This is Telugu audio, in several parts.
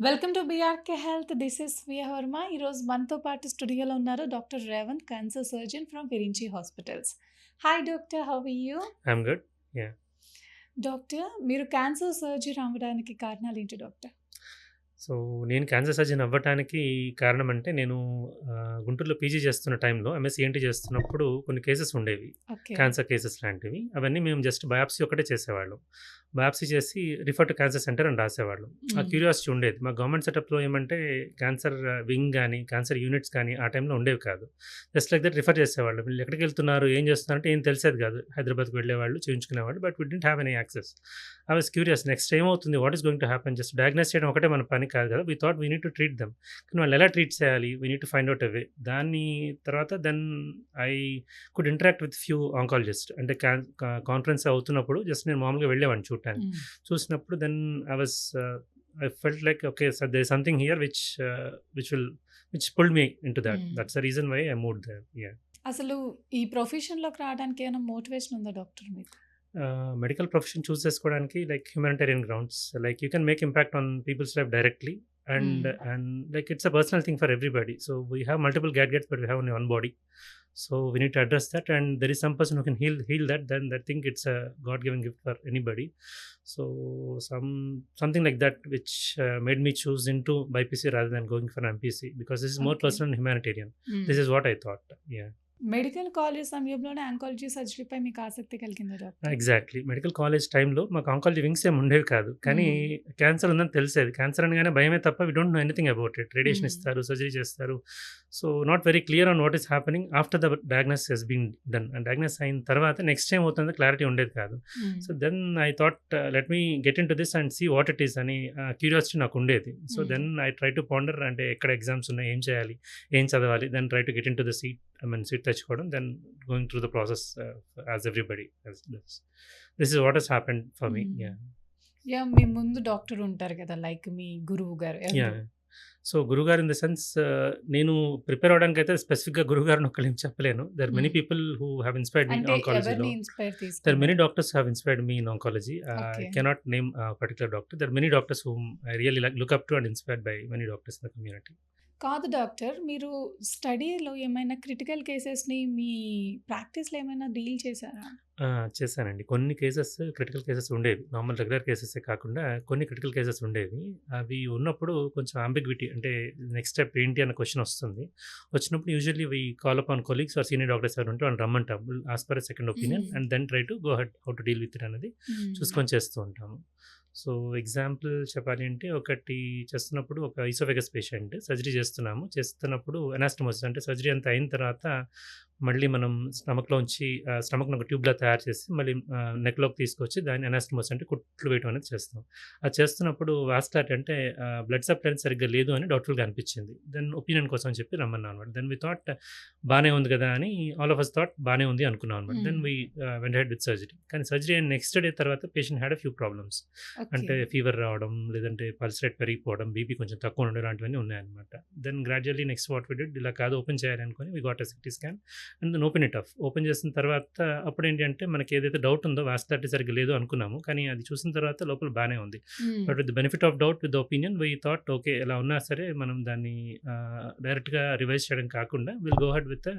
Welcome to BRK health. This is Swiya Varma. ఈరోజు మనతో పాటు స్టూడియోలో ఉన్నారు doctor Revanth, cancer surgeon from Virinchi hospitals. Hi doctor, how are you? I'm good. Yeah! Doctor, మీరు క్యాన్సర్ సర్జరీ అవ్వడానికి కారణాలు ఏంటి డాక్టర్? సో, నేను క్యాన్సర్ సర్జన్ అవ్వటానికి కారణం అంటే నేను గుంటూరులో పీజీ చేస్తున్న టైంలో ఎంఎస్సీ ఈఎన్టీ చేస్తున్నప్పుడు కొన్ని కేసెస్ ఉండేవి. ఓకే. క్యాన్సర్ కేసెస్ లాంటివి. అవన్నీ మేము జస్ట్ బయాప్సీ ఒక్కటే చేసేవాళ్ళం. బయాప్సీ చేసి రిఫర్ టు క్యాన్సర్ సెంటర్ అని రాసేవాళ్ళం. ఆ క్యూరియాసిటీ ఉండేది. మా గవర్నమెంట్ సెటప్‌లో ఏమంటే క్యాన్సర్ వింగ్ గాని, క్యాన్సర్ యూనిట్స్ కానీ ఆ టైంలో ఉండేవి కాదు. జస్ట్ లైక్ దట్ రిఫర్ చేసేవాళ్ళు. వీళ్ళు ఎక్కడికెళ్తున్నారు, ఏం చేస్తున్నారంటే ఏం తెలిసేది కాదు. హైదరాబాద్‌కి వెళ్ళేవాళ్ళు, చూయించుకునేవాళ్ళు. But we didn't have any access. I was curious next ఏమవుతుంది? What is going to happen? Just diagnose చేయడం ఒకటే మన పని కాదు కదా! We thought we need to treat them. కానీ వాళ్ళు ఎలా ట్రీట్ చేయాలి? We need to find out a way. దాని తర్వాత I could interact with few oncologist. అంటే కాన్ఫరెన్స్ అవుతున్నప్పుడు జస్ట్ నేను మామూలుగా వెళ్ళేవాడిని చూడటానికి. చూసినప్పుడు I felt like okay. So there is something here which pulled me into that. That's the reason why I moved there. Yeah! అసలు ఈ ప్రొఫెషన్‌లోకి రావడానికి ఏమైనా మోటివేషన్ ఉందా డాక్టర్ మీకు? మెడికల్ ప్రొఫెషన్ చూస్ చేసుకోవడానికి like humanitarian grounds. Like you can make impact on people's life directly and like it's a personal thing for everybody. So we have multiple gadgets, but we have only one body. So we need to address that, and there is some person who can heal that. Then I think it's a God-given gift for anybody. So something like that, which made me choose into BiPC rather than going for MPC, because this is more Okay. personal and humanitarian. This is what I thought. Yeah. Medical college సమయంలోనే ఆంకాలజీ సర్జరీపై మీకు ఆసక్తి కలిగిందా డాక్టర్? ఎగ్జాక్ట్‌లీ. మెడికల్ కాలేజ్ టైంలో మాకు ఆంకాలజీ వింగ్స్ ఏమి ఉండేవి కాదు. కానీ క్యాన్సర్ ఉందని తెలిసేది. క్యాన్సర్ అనగానే భయమే తప్ప we don't know anything about it. Radiation ఇస్తారు, సర్జరీ చేస్తారు. So, not very clear on what is happening after the diagnosis has been done. And diagnose అయిన తర్వాత నెక్స్ట్ ఏమవుతుందో క్లారిటీ ఉండేది కాదు. So, then I thought let me get into this and see what it is అని క్యూరియాసిటీ నాకు ఉండేది. So, then I try to ponder, అంటే ఎక్కడ ఎగ్జామ్స్ ఉన్నాయి, ఏం చేయాలి, ఏం చదవాలి, then try to get into the seat తెచ్చుకోవడం, then going through the process as everybody as this is what has happened for me. Yeah. మీ ముందు డాక్టర్ ఉంటారు కదా, లైక్ మీ గురువు గారు Yeah. సో, గురుగారు ఇన్ ద సెన్స్ నేను ప్రిపేర్ అవ్వడానికైతే స్పెసిఫిక్‌గా గురుగారిని ఒక్కళ్ళేం చెప్పలేను. There are many people who have inspired me in అంటే ఆంకాలజీలో. ఎవరిని ఇన్స్పైర్ దేర్ ఆర్ తీసుకున్నారు? Many doctors have inspired me in oncology. I okay. cannot name a particular doctor. There are many doctors whom I really look up to and inspired by many doctors in the community. కాదు డాక్టర్, మీరు స్టడీలో ఏమైనా క్రిటికల్ కేసెస్‌ని మీ ప్రాక్టీస్‌లో ఏమైనా డీల్ చేశారా? చేశానండి. కొన్ని కేసెస్, క్రిటికల్ కేసెస్ ఉండేవి. నార్మల్ రెగ్యులర్ కేసెసే కాకుండా కొన్ని క్రిటికల్ కేసెస్ ఉండేవి. అవి ఉన్నప్పుడు కొంచెం అంబిగ్విటీ, అంటే నెక్స్ట్ స్టెప్ ఏంటి అన్న క్వెషన్ వస్తుంది. వచ్చినప్పుడు usually we call upon colleagues or senior doctors ఎవరు ఉంటే వాళ్ళని రమ్మంటాం. As per second opinion and then try to go ahead how to deal with it అనేది చూసుకొని చేస్తూ ఉంటాము. సో, ఎగ్జాంపుల్ చెప్పాలి అంటే ఒకటి చేస్తున్నప్పుడు ఒక ఈసోఫెగస్ పేషెంట్ సర్జరీ చేస్తున్నప్పుడు అనాస్టమోసిస్, అంటే సర్జరీ అంతా అయిన తర్వాత మళ్ళీ మనం స్టమక్‌ని ఒక ట్యూబ్‌లా తయారు చేసి మళ్ళీ నెక్‌లోకి తీసుకొచ్చి దాన్ని అనాస్టమోసిస్, అంటే కుట్లు వేయడం అనేది చేస్తాం. అది చేస్తున్నప్పుడు వాస్కులారిటీ, అంటే బ్లడ్ సప్లై అనేది సరిగ్గా లేదు అని డౌట్‌ఫుల్‌గా అనిపించింది. దెన్ ఒపీనియన్ కోసం చెప్పి రమ్మన్నాం అనమాట. దెన్ వి థాట్ బానే ఉంది కదా అని ఆల్ ఆఫ్ అస్ థాట్ బానే ఉంది అనుకున్నాం అనమాట. Then we went ahead with surgery. కానీ సర్జరీ అయిన నెక్స్ట్ డే తర్వాత patient had a few problems. అంటే ఫీవర్ రావడం, లేదంటే పల్స్ రేట్ పెరిగిపోవడం, బీపీ కొంచెం తక్కువ ఉండడం, ఇలాంటివన్నీ ఉన్నాయన్నమాట. Then gradually next what we did, ఇలా కాదు ఓపెన్ చేయాలి అనుకొని we got a CT scan and then open it up. Open చేసిన తర్వాత అప్పుడు ఏంటి అంటే మనకి ఏదైతే డౌట్ ఉందో వాస్కులారిటీ సరిగ్గా లేదు అనుకున్నాము, కానీ అది చూసిన తర్వాత లోపల బానే ఉంది. But with the benefit of doubt, with the opinion, we thought okay, ఎలా ఉన్నా సరే మనం దాన్ని డైరెక్ట్‌గా రివైజ్ చేయడం కాకుండా will go ahead with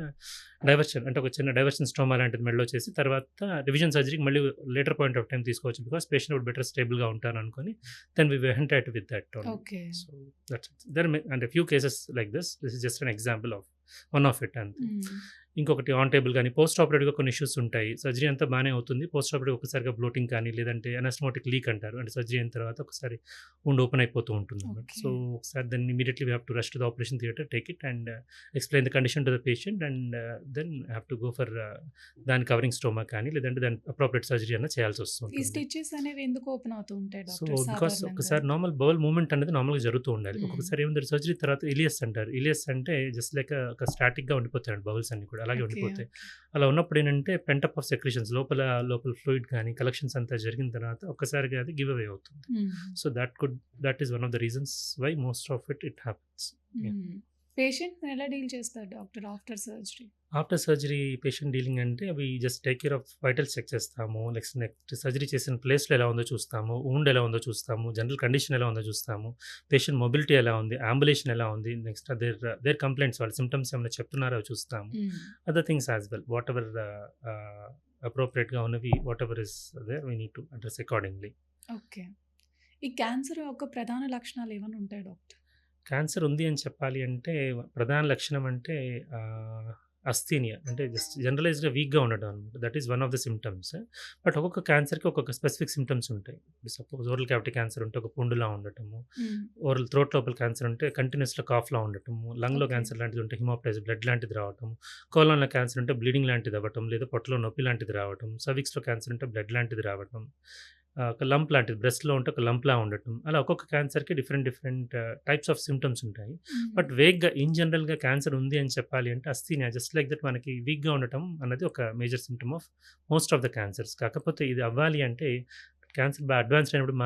diversion, అంటే ఒక చిన్న డైవర్షన్ స్టోమా లాంటిది మెడలో చేసి తర్వాత రివిజన్ సర్జరీకి మళ్ళీ లేటర్ పాయింట్ ఆఫ్ టైమ్ తీసుకోవచ్చు, బికాస్ పేషెంట్ వుడ్ బెటర్ స్టేబుల్‌గా ఉంటారు అనుకొని then we went ahead with that only. Okay. So, that's అంటే few cases like this is just an example of one of it అంతే. ఇంకొకటి ఆన్ టేబుల్ కానీ పోస్ట్ ఆపరేటివ్‌గా కొన్ని ఇష్యూస్ ఉంటాయి. సర్జరీ అంతా బానే అవుతుంది. పోస్ట్ ఆపరేటివ్ ఒక్కసారిగా బ్లోటింగ్ కానీ, లేదంటే అనాస్టమాటిక్ లీక్ అంటారు. అంటే సర్జరీ అయిన తర్వాత ఒకసారి వుండ్ ఓపెన్ అయిపోతూ ఉంటుందన్నమాట. ఓకే. సో, ఒకసారి then immediately we have to rush to the operation theatre, take it and explain the condition to the patient and then have to go for దాని కవరింగ్ స్టోమా కానీ, లేదంటే దాని అప్రోప్రియేట్ సర్జరీ అన్నా చేయాల్సి ఈ వస్తుంటుంది. స్టిచెస్ అనేవి ఎందుకు ఓపెన్ అవుతూ ఉంటాయి సో, డాక్టర్ బికాస్ సాధారణంగా? ఒకసారి నార్మల్ బౌల్ మూవ్‌మెంట్ అనేది నార్మల్‌గా జరుగుతూ ఉండాలి. ఒక్కొక్కసారి ఏముందంటే సర్జరీ తర్వాత ఇలియస్ అంటారు. ఇలియస్ అంటే జస్ట్ లైక్ ఒక స్టాటిక్‌గా ఉండిపోతాయండి బౌల్స్ అన్నీ కూడా. అలాగే ఓకే. ఉండిపోతాయి. అలా ఉన్నప్పుడు ఏంటంటే పెంటప్ ఆఫ్ సెక్రీషన్స్ లోపల ఫ్లూయిడ్ కానీ కలెక్షన్స్ అంతా జరిగిన తర్వాత ఒక్కసారిగా అది గివ్ అవే అవుతుంది. So, that is one of the reasons why most of it happens. Yeah! పేషెంట్‌ని ఎలా డీల్ చేస్తారు doctor after surgery? After surgery patient dealing అంటే అవి just take care of vitals check చేస్తాము. నెక్స్ట్ సర్జరీ చేసిన ప్లేస్‌లో ఎలా ఉందో చూస్తాము. వూండ్ ఎలా ఉందో చూస్తాము. జనరల్ కండిషన్ ఎలా ఉందో చూస్తాము. పేషెంట్ మొబిలిటీ ఎలా ఉంది. అంబులేషన్ ఎలా ఉంది. నెక్స్ట్ దేర్ కంప్లెయింట్స్ వాళ్ళ సింప్టమ్స్ ఏమైనా చెప్తున్నారో అవి చూస్తాము. Hmm. Other things as well. Whatever అప్రోప్రియేట్‌గా ఉన్నవి whatever is there we need to address accordingly. Okay. ఈ క్యాన్సర్ యొక్క ప్రధాన లక్షణాలు ఏమన్నా ఉంటాయా డాక్టర్? క్యాన్సర్ ఉంది అని చెప్పాలి అంటే ప్రధాన లక్షణం అంటే అస్థీనియా అంటే జస్ట్ జనరలైజ్డ్‌గా వీక్‌గా ఉండడం అనమాట. That is one of the symptoms. But ఒక్కొక్క క్యాన్సర్‌కి ఒక్కొక్క స్పెసిఫిక్ సింప్టమ్స్ ఉంటాయి. సపోజ్ ఓరల్ క్యావిటీ క్యాన్సర్ ఉంటే ఒక పుండులా ఉండటము, హ్మ్. ఓరల్ థ్రోట్ లోపల క్యాన్సర్ ఉంటే కంటిన్యూయస్‌గా కాఫ్‌లా ఉండటము, లంగ్‌లో ఓకే. క్యాన్సర్ లాంటిది ఉంటే హిమోప్టైసిస్ బ్లడ్ లాంటిది రావటము, కోలన్‌లో క్యాన్సర్ ఉంటే బ్లీడింగ్ లాంటిది అవ్వటం, లేదా పొట్టలో నొప్పి లాంటిది రావటం, సర్విక్స్‌లో క్యాన్సర్ ఉంటే బ్లడ్ లాంటిది రావటం, ఒక లంప్ లాంటిది బ్రెస్ట్‌లో ఉంటే ఒక లంప్‌లా ఉండటం. అలా ఒక్కొక్క క్యాన్సర్‌కి డిఫరెంట్ టైప్స్ ఆఫ్ సింప్టమ్స్ ఉంటాయి. హ్మ్. బట్ వేగ్‌గా ఇన్ జనరల్‌గా క్యాన్సర్ ఉంది అని చెప్పాలి అంటే అస్థీనియా జస్ట్ లైక్ దట్ మనకి వీక్‌గా ఉండటం అన్నది ఒక major symptom of most of the cancers. కాకపోతే ఇది అవ్వాలి అంటే క్యాన్సర్ బాగా అడ్వాన్స్డ్ అయినప్పుడు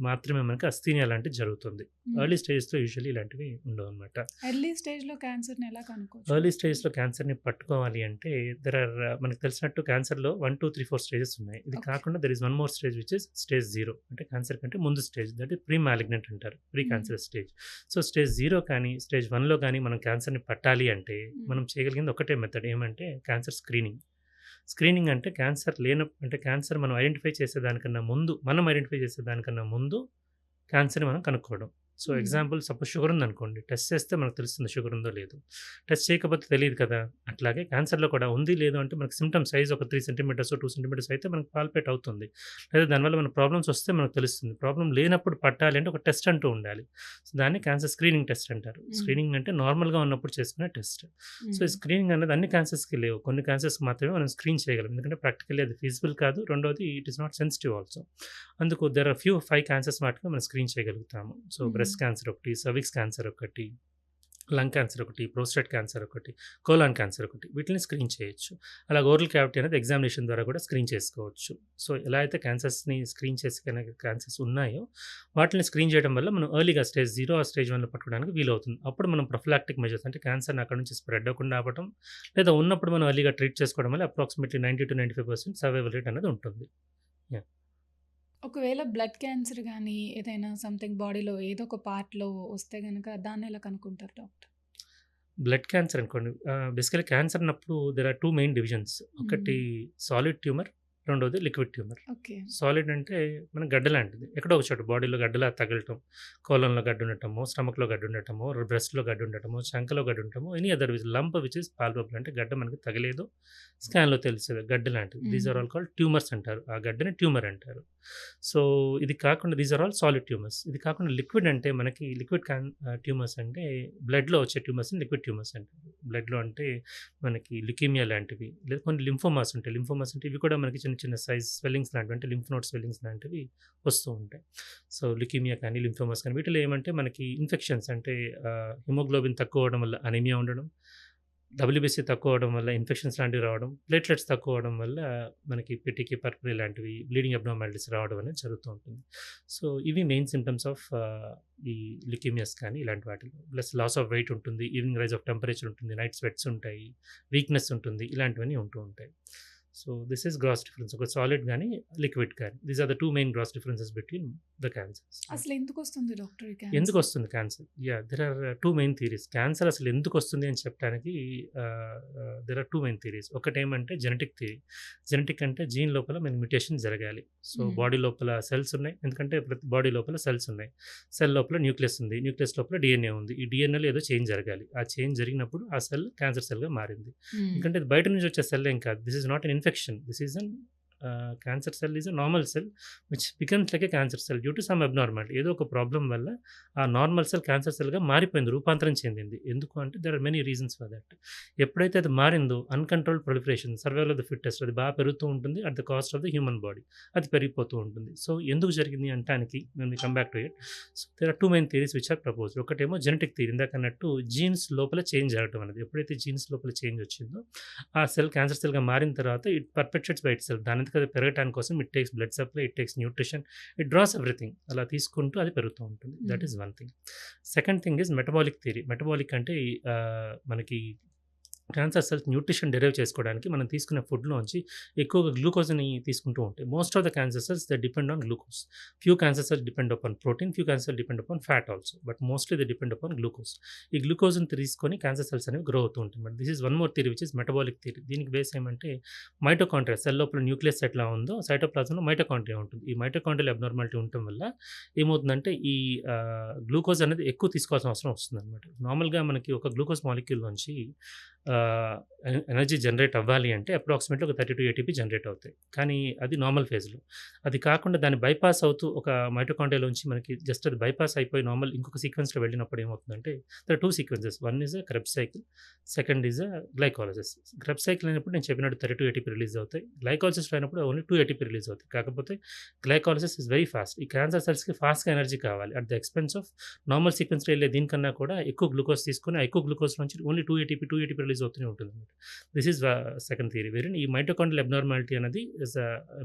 మాత్రమే మనకి అస్థీనియా లాంటిది జరుగుతుంది. హ్మ్. ఎర్లీ స్టేజెస్‌లో యూజువల్లీ ఇలాంటివి ఉండవనమాట. ఎర్లీ స్టేజ్‌లో క్యాన్సర్‌ని ఎలా కనుక్కోవచ్చు ఎర్లీ డాక్టర్? స్టేజ్‌లో క్యాన్సర్‌ని పట్టుకోవాలి అంటే దేర్ ఆర్ మనకు తెలిసినట్టు క్యాన్సర్‌లో 1, 2, 3, 4 స్టేజెస్ ఉన్నాయి. ఇది ఓకే. కాకుండా there is one more stage which is stage 0 అంటే క్యాన్సర్ కంటే ముందు stage that is pre malignant అంటారు. Pre hmm. Cancerous stage. So stage 0 కానీ స్టేజ్ 1లో కానీ మనం క్యాన్సర్‌ని పట్టాలి అంటే హ్మ్. మనం చేయగలిగింది ఒకటే మెథడ్ ఏమంటే క్యాన్సర్ స్క్రీనింగ్. స్క్రీనింగ్ అంటే క్యాన్సర్ అంటే క్యాన్సర్ మనం ఐడెంటిఫై చేసేదానికన్నా ముందు క్యాన్సర్‌ని మనం కనుక్కోవడం. సో, హ్మ్. ఎగ్జాంపుల్ సపోజ్ షుగర్ ఉందనుకోండి. టెస్ట్ చేస్తే మనకు తెలుస్తుంది షుగర్ ఉందో లేదో. టెస్ట్ చేయకపోతే తెలీదు కదా! అట్లాగే క్యాన్సర్‌లో కూడా ఉంది, లేదు అంటే మనకు సింప్టమ్ సైజ్ ఒక 3 సెంటీమీటర్స్, 2 సెంటీమీటర్స్ అయితే మనకు పాల్పేట్ అవుతుంది. లేదా దానివల్ల మన ప్రాబ్లమ్స్ వస్తే మనకు తెలుస్తుంది. ప్రాబ్లమ్ లేనప్పుడు పట్టాలి అంటే ఒక టెస్ట్ అంటూ ఉండాలి. సో, దాన్ని క్యాన్సర్ స్క్రీనింగ్ టెస్ట్ అంటారు. హ్మ్. స్క్రీనింగ్ అంటే నార్మల్‌గా ఉన్నప్పుడు చేసుకునే టెస్ట్. సో, ఈ హ్మ్. స్క్రీనింగ్ అనేది అన్ని క్యాన్సర్స్‌కి లేవు. కొన్ని క్యాన్సర్స్‌కి మాత్రమే మనం స్క్రీన్ చేయగలం. ఎందుకంటే ప్రాక్టికల్లీ అది ఫీజిబుల్ కాదు. రెండోది it is not sensitive also. అందుకు దేర్ ఆర్ 5 క్యాన్సర్స్ మాత్రమే మనం స్క్రీన్ చేయగలుగుతాము. సో, హ్మ్. బ్రెస్ట్ క్యాన్సర్ ఒకటి, సర్విక్స్ క్యాన్సర్ ఒకటి, లంగ్ క్యాన్సర్ ఒకటి, ప్రోస్టేట్ క్యాన్సర్ ఒకటి, కోలాన్ క్యాన్సర్ ఒకటి. వీటిని స్క్రీన్ చేయొచ్చు. అలాగే ఓరల్ క్యావిటీ అనేది ఎగ్జామినేషన్ ద్వారా కూడా స్క్రీన్ చేసుకోవచ్చు. సో, ఎలా అయితే క్యాన్సర్స్‌ని స్క్రీన్ చేసి గనక క్యాన్సర్స్ ఉన్నాయో, వాటిని స్క్రీన్ చేయడం వల్ల మనం ఎర్లీగా స్టేజ్ 0 ఆర్ స్టేజ్ 1లో పట్టుకోవడానికి వీలవుతుంది. అప్పుడు మనం ప్రొఫిలాక్టిక్ మెజర్స్ అంటే క్యాన్సర్‌ని అక్కడి నుంచి స్ప్రెడ్ అవ్వకుండా ఆపటం, లేదా ఉన్నప్పుడు మనం ఎర్లీగా ట్రీట్ చేసుకోవడం వల్ల అప్రాక్సిమేట్లీ 90-95% సర్వైవల్ రేట్ అనేది ఉంటుంది. యాహ్! ఒకవేళ బ్లడ్ క్యాన్సర్ గానీ, ఏదైనా సంథింగ్ బాడీలో ఏదో ఒక పార్ట్‌లో వస్తే గనక దాన్నెలా కనుక్కుంటారు డాక్టర్? బ్లడ్ క్యాన్సర్ అనుకోండి. బేసికల్లీ క్యాన్సర్ అన్నప్పుడు దేర్ ఆర్ 2 మెయిన్ డివిజన్స్. ఒకటి హ్మ్. సాలిడ్ ట్యూమర్, రెండోది లిక్విడ్ ట్యూమర్. ఓకే. సాలిడ్ అంటే మన గడ్డ లాంటిది. ఎక్కడో ఒక చోట బాడీలో గడ్డలా తగలటం, కోలన్‌లో గడ్డ ఉండటమో, స్టమక్‌లో గడ్డ ఉండటమో, బ్రెస్ట్‌లో గడ్డ ఉండటమో, చంకలో గడ్డ ఉండటమో, any other lump which is palpable అంటే గడ్డ మనకి తగలేదు. స్కాన్‌లో తెలిసేది గడ్డ లాంటిది. These are hmm. All called tumours అంటారు. ఆ గడ్డని ట్యూమర్ అంటారు. సో, ఇది కాకుండా these are all solid tumours. ఇది కాకుండా లిక్విడ్ అంటే మనకి ట్యూమర్స్ అంటే బ్లడ్‌లో వచ్చే ట్యూమర్స్‌ని లిక్విడ్ ట్యూమర్స్ అంటారు. బ్లడ్‌లో అంటే మనకి ల్యూకేమియా లాంటివి, లేదా కొన్ని లింఫోమాస్ ఉంటాయి. లింఫోమాస్ అంటే ఇవి కూడా మనకి చిన్న చిన్న సైజ్ స్వెల్లింగ్స్ లాంటివి అంటే లింఫ్ నోడ్ స్వెల్లింగ్స్ లాంటివి వస్తూ ఉంటాయి. సో, ల్యూకేమియా కానీ, లింఫోమాస్ కానీ వీటిలో ఏమంటే మనకి ఇన్ఫెక్షన్స్ అంటే హిమోగ్లోబిన్ తక్కువ అవ్వడం వల్ల అనీమియా ఉండడం, డబ్ల్యూబీసీ తక్కువ అవ్వడం వల్ల ఇన్ఫెక్షన్స్ లాంటివి రావడం, ప్లేట్లెట్స్ తక్కువ అవ్వడం వల్ల మనకి పిటికి, పర్పురీ లాంటివి బ్లీడింగ్ అబ్నార్మాలిటీస్ రావడం అనేది జరుగుతూ ఉంటుంది. సో, ఇవి మెయిన్ సింప్టమ్స్ ఆఫ్ ఈ ల్యూకేమియాస్ కానీ ఇలాంటి వాటిలో. ప్లస్ లాస్ ఆఫ్ వెయిట్ ఉంటుంది, ఈవినింగ్ రైజ్ ఆఫ్ టెంపరేచర్ ఉంటుంది, నైట్ స్వెట్స్ ఉంటాయి, వీక్‌నెస్ ఉంటుంది. ఇలాంటివన్నీ ఉంటూ ఉంటాయి. So, this is gross difference. ఒక సాలిడ్ గాని, లిక్విడ్ గాని. These are the 2 main gross differences between the cancers. అసలెందుకొస్తుంది డాక్టర్ ఈ క్యాన్సర్? ఎందుకొస్తుంది cancer? There are 2 main theories. Cancer అసలు ఎందుకొస్తుంది అని చెప్పడానికి దేర్ ఆర్ 2 మెయిన్ థియరీస్. ఒకటేమంటే జెనెటిక్ థియరీ. జెనెటిక్ అంటే జీన్ లోపల మన మ్యుటేషన్ జరగాలి. సో, హ్మ్. బాడీ లోపల సెల్స్ ఉన్నాయి. ఎందుకంటే ప్రతి బాడీ లోపల సెల్స్ ఉన్నాయి. సెల్ లోపల న్యూక్లియస్ ఉంది. న్యూక్లియస్ లోపల డీఎన్ఏ ఉంది. ఈ డీఎన్ఏలో ఏదో చేంజ్ జరగాలి. ఆ చేంజ్ జరిగినప్పుడు ఆ సెల్ క్యాన్సర్ సెల్‌గా మారింది. హ్మ్. ఎందుకంటే ఇది బయట నుంచి వచ్చే సెల్ ఏం కాదు. This is not an infection. This is an cancer cell is a normal cell which becomes like a cancer cell due to some abnormality. ఏదో ఒక ప్రాబ్లమ్ వల్ల ఆ నార్మల్ సెల్ క్యాన్సర్ సెల్‌గా మారిపోయింది. రూపాంతరం చెందింది. ఎందుకు అంటే there are many reasons for that. ఎప్పుడైతే అది మారిందో uncontrolled proliferation survival of the fittest అది బాగా పెరుగుతూ ఉంటుంది. At the cost of the human body. అది పెరిగిపోతూ ఉంటుంది. సో, ఎందుకు జరిగింది అంటానికి when we come back to it. So, there are 2 main theories which are proposed. ఒకటేమో జెనెటిక్ థియరీ ఇందాకన్నట్టు జీన్స్ లోపల చేంజ్ జరగడం అనేది. ఎప్పుడైతే జీన్స్ లోపల చేంజ్ వచ్చిందో ఆ సెల్ క్యాన్సర్ సెల్‌గా మారిన తర్వాత ఇట్ పర్పెట్యుయేట్స్ బై ఇట్‌సెల్ఫ్. దానంతట దానంతట అది పెరగటానికి కోసం it takes blood supply, it takes nutrition, it draws everything. అలా తీసుకుంటూ అది పెరుగుతూ ఉంటుంది. That hmm. Is one thing. Second thing is metabolic theory. Metabolic అంటే మనకి క్యాన్సర్ సెల్స్ న్యూట్రిషన్ డెరైవ్ చేసుకోవడానికి మనం తీసుకునే ఫుడ్‌లోంచి ఎక్కువగా గ్లూకోజ్‌ని తీసుకుంటూ ఉంటాయి. Most of the cancer cells they depend on glucose. Few cancer cells depend upon protein, few cancer cells depend upon fat also. But mostly they depend upon glucose. ఈ గ్లూకోజ్‌ని తీసుకొని క్యాన్సర్ సెల్స్ అనేవి గ్రో అవుతూ ఉంటాయి. But this is one more theory which is metabolic theory. దీనికి బేస్ ఏమంటే మైటోకాండ్రియా సెల్ లోపల న్యూక్లియస్ ఎట్లా ఉందో సైటోప్లాజంలో మైటోకాండ్రియా ఉంటుంది. ఈ మైటోకాండ్రియల్ అబ్నార్మాలిటీ ఉండటం వల్ల ఏమవుతుందంటే ఈ గ్లూకోజ్ అనేది ఎక్కువ తీసుకోవాల్సిన అవసరం వస్తుందనమాట. నార్మల్‌గా మనకి ఒక గ్లూకోజ్ మాలిక్యూల్ నుంచి ఎనర్జీ జనరేట్ అవ్వాలి అంటే అప్రాక్సిమేట్లీ ఒక 32 ఏటీపీ జనరేట్ అవుతాయి. కానీ అది నార్మల్ ఫేజ్‌లో. అది కాకుండా దాన్ని బైపాస్ అవుతూ ఒక మైటోకాండ్రియాలోంచి మనకి జస్ట్ అది బైపాస్ అయిపోయి నార్మల్ ఇంకొక సీక్వెన్స్‌లో వెళ్ళినప్పుడు ఏమవుతుందంటే there are 2 sequences. One is Krebs cycle, second is glycolysis. Krebs cycle అయినప్పుడు నేను చెప్పినట్టు 32 ఏటీపీ రిలీజ్ అవుతాయి. గ్లైకోలిసిస్‌లో అయినప్పుడు ఓన్లీ 2 ఏటీపీ రిలీజ్ అవుతాయి. కాకపోతే గ్లైకోలిసిస్ ఇస్ వెరీ ఫాస్ట్. ఈ క్యాన్సర్ సెల్స్‌కి ఫాస్ట్‌గా ఎనర్జీ కావాలి. At the expense of normal సీక్వెన్స్‌లో వెళ్ళే దీనికన్నా కూడా ఎక్కువ గ్లూకోజ్ తీసుకొని, ఆ ఎక్కువ గ్లూకోజ్ నుంచి ఓన్లీ 2 ఏటీపీ రిలీజ్ అవుతూనే ఉంటుందన్నమాట. This is second theory. Wherein ఈ మైటోకాండ్రియల్ అబ్నార్మాలిటీ అనేది ఇస్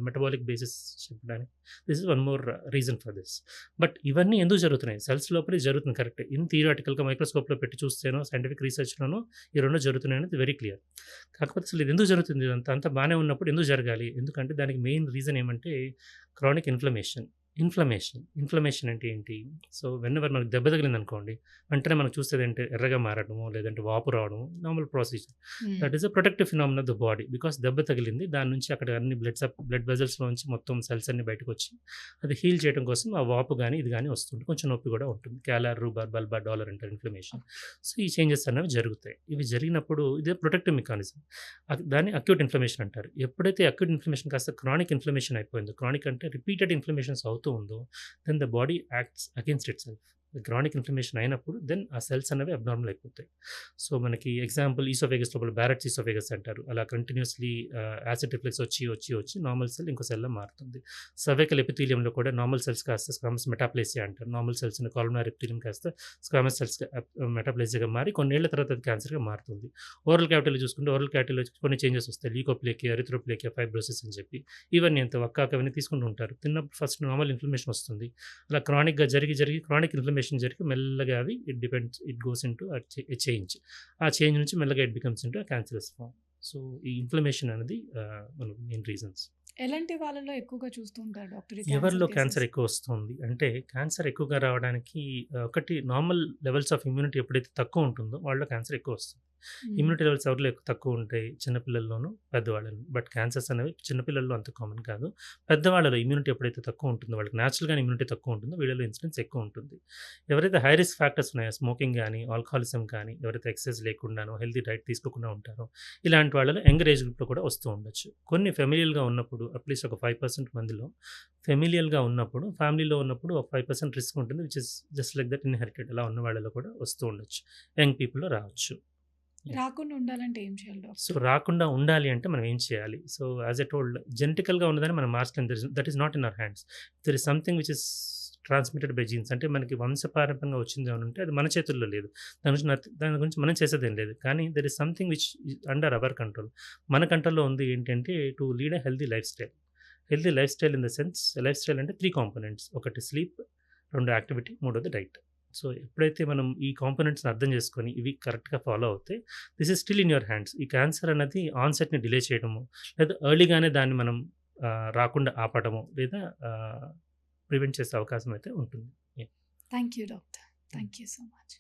మెటబాలిక్ బేసిస్ చెప్పడానికి this is one more reason for this. But ఇవన్నీ ఎందుకు జరుగుతున్నాయి? సెల్స్ లోపలే జరుగుతుంది కరెక్టే. ఇన్ థియరాటికల్‌గా మైక్రోస్కోప్‌లో పెట్టి చూస్తేనో, సైంటిఫిక్ రీసెర్చ్‌లోనో ఈ 2 జరుగుతున్నాయి అనేది వెరీ క్లియర్. కాకపోతే అసలు ఇది ఎందుకు జరుగుతుంది ఇదంతా? అంతా బానే ఉన్నప్పుడు ఎందుకు జరగాలి? ఎందుకంటే దానికి మెయిన్ రీజన్ ఏమంటే క్రానిక్ ఇన్‌ఫ్లమేషన్. ఇన్‌ఫ్లమేషన్ అంటే ఏంటి? సో, వెన్నెవర్ మనకు దెబ్బ తగిలిందనుకోండి, వెంటనే మనం చూసేదేంటి ఎర్రగా మారడమో, లేదంటే వాపు రావడమో నార్మల్ ప్రొసీజర్. హ్మ్. That is a protective phenomena of the body. Because దెబ్బ తగిలింది. దాని నుంచి అక్కడ అన్ని బ్లడ్ వెసల్స్‌లోంచి మొత్తం సెల్స్ అన్నీ బయటకొచ్చి అది హీల్ చేయడం కోసం ఆ వాపు గాని, ఇది గాని వస్తుంది. కొంచెం నొప్పి కూడా ఉంటుంది. క్యాలర్, రూబర్, బల్బర్, డాలర్ అంటారు ఇన్‌ఫ్లమేషన్. సో, ఈ చేంజెస్ అనేవి జరుగుతాయి. ఇవి జరిగినప్పుడు ఇదే ప్రొటెక్టివ్ మెకానిజం. దాన్ని అక్యూట్ ఇన్‌ఫ్లమేషన్ అంటారు. ఎప్పుడైతే అక్యూట్ ఇన్‌ఫ్లమేషన్ కాస్త క్రానిక్ ఇన్‌ఫ్లమేషన్ అయిపోయిందో, క్రానిక్ అంటే రిపీటెడ్ ఇన్‌ఫ్లమేషన్స్ అవుతూ ఉందో, then the body acts against itself. Chronic inflammation అయినప్పుడు దెన్ ఆ సెల్స్ అనేవి అబ్నార్మల్ అయిపోతాయి. సో, మనకి ఎగ్జాంపుల్ ఈసోఫేగస్ లోపల బారెట్స్ ఈసోఫేగస్ అంటారు. అలా కంటిన్యూయస్‌లీ యాసిడ్ రిఫ్లెక్స్ వచ్చి నార్మల్ సెల్ ఇంకో సెల్‌లా మారుతుంది. సర్వైకల్ ఎపిథీలియంలో కూడా నార్మల్ సెల్స్ కాస్త స్క్వామస్ మెటాప్లేసియా అంటారు. నార్మల్ సెల్స్‌ని కాలమ్నార్ ఎపిథీలియం కాస్త స్క్వామస్ సెల్స్‌గా మెటాప్లేసియాగా మారి కొన్నేళ్ల తర్వాత అది క్యాన్సర్‌గా మారుతుంది. ఓరల్ క్యావిటీలో చూసుకుంటే ఓరల్ క్యావిటీలో కొన్ని చేంజెస్ వస్తాయి. ల్యూకోప్లేకియా, ఎరిథ్రోప్లేకియా, ఫైబ్రోసిస్ అని చెప్పి. ఇవన్నీ ఎంత వక్కాక అవన్నీ తీసుకుంటూ ఉంటారు. తిన్నప్పుడు ఫస్ట్ నార్మల్ ఇన్‌ఫ్లమేషన్ వస్తుంది. అలా క్రానిక్‌గా జరిగి క్రానిక్ ఇన్‌ఫ్లమేషన్ జరిగి మెల్లగా అవి it goes into a change. ఆ చేంజ్ నుంచి మెల్లగా it becomes into cancerous form. So, ఈ ఇన్‌ఫ్లమేషన్ అనేది మన మెయిన్ రీజన్స్. ఎలాంటి వాళ్ళలో ఎక్కువగా చూస్తూ ఉంటారు డాక్టర్ ఈ ఎవరిలో క్యాన్సర్ క్యాన్సర్ కేసెస్? ఎక్కువొస్తుంది అంటే, క్యాన్సర్ ఎక్కువగా రావడానికి ఒకటి నార్మల్ లెవెల్స్ ఆఫ్ ఇమ్యూనిటీ ఎప్పుడైతే తక్కువుంటుందో వాళ్ళలో క్యాన్సర్ ఎక్కువొస్తుంది. హ్మ్. ఇమ్యూనిటీ లెవెల్స్ ఎవరిలో తక్కువుంటాయి? చిన్న పిల్లల్లోను, పెద్దవాళ్ళలో. బట్ క్యాన్సర్స్ అనేవి చిన్న పిల్లల్లో అంత కామన్ కాదు. పెద్దవాళ్ళలో ఇమ్యూనిటీ ఎప్పుడైతే తక్కువుంటుందో, వాళ్ళకి నేచురల్‌గానే ఇమ్యూనిటీ తక్కువుంటుందో వీళ్ళలో ఇన్సిడెన్స్ ఎక్కువుంటుంది. ఎవరైతే హై రిస్క్ ఫ్యాక్టర్స్ ఉన్నాయో, స్మోకింగ్ గాని, ఆల్కహాలిజం కానీ, ఎవరైతే ఎక్సర్సైజ్ లేకుండానో, హెల్తీ డైట్ తీసుకోకుండా ఉంటారో, ఇలాంటి వాళ్ళలో యంగర్ ఏజ్ గ్రూప్‌లో కూడా వస్తూ ఉండొచ్చు. కొన్ని ఫెమిలియల్‌గా ఉన్నప్పుడు అట్‌లీస్ట్ ఒక 5% మందిలో ఫ్యామిలీలో ఉన్నప్పుడు ఒక 5% రిస్క్ ఉంటుంది. Which is just like that inherited. అలా ఉన్న వాళ్ళలో కూడా వస్తూ ఉండొచ్చు. యంగ్ పీపుల్‌లో రావచ్చు. యాహ్! రాకుండా ఉండాలంటే ఏం చేయాలి డాక్టర్? సో, రాకుండా ఉండాలి అంటే మనం ఏం చేయాలి? సో, యాస్ ఐ టోల్డ్ జెనెటికల్‌గా ఉన్నదాన్ని మనం మార్చలేం. That is not in our hands. There is something which is transmitted by genes. అంటే మనకి వంశపారంపర్యంగా వచ్చిందేమైనా ఉంటే అది మన చేతుల్లో లేదు. దాని గురించి మనం చేసేదేం లేదు. కానీ there is something which under our control. మన కంట్రోల్‌లో ఉంది ఏంటంటే to lead a healthy lifestyle. Healthy lifestyle in the sense lifestyle అంటే 3 కాంపోనెంట్స్. ఒకటి స్లీప్, 2 యాక్టివిటీ, మూడోది డైట్. సో, ఎప్పుడైతే మనం ఈ కాంపోనెంట్స్‌ని అర్థం చేసుకొని ఇవి కరెక్ట్‌గా ఫాలో అవుతే this is still in your hands. ఈ క్యాన్సర్ అనేది ఆన్‌సెట్‌ని డిలే చేయడము, లేదా ఎర్లీగానే దాన్ని మనం రాకుండా ఆపడము, లేదా ప్రివెంట్ చేసే అవకాశం అయితే ఉంటుంది. Yeah! Thank you doctor. Hmm. Thank you so much.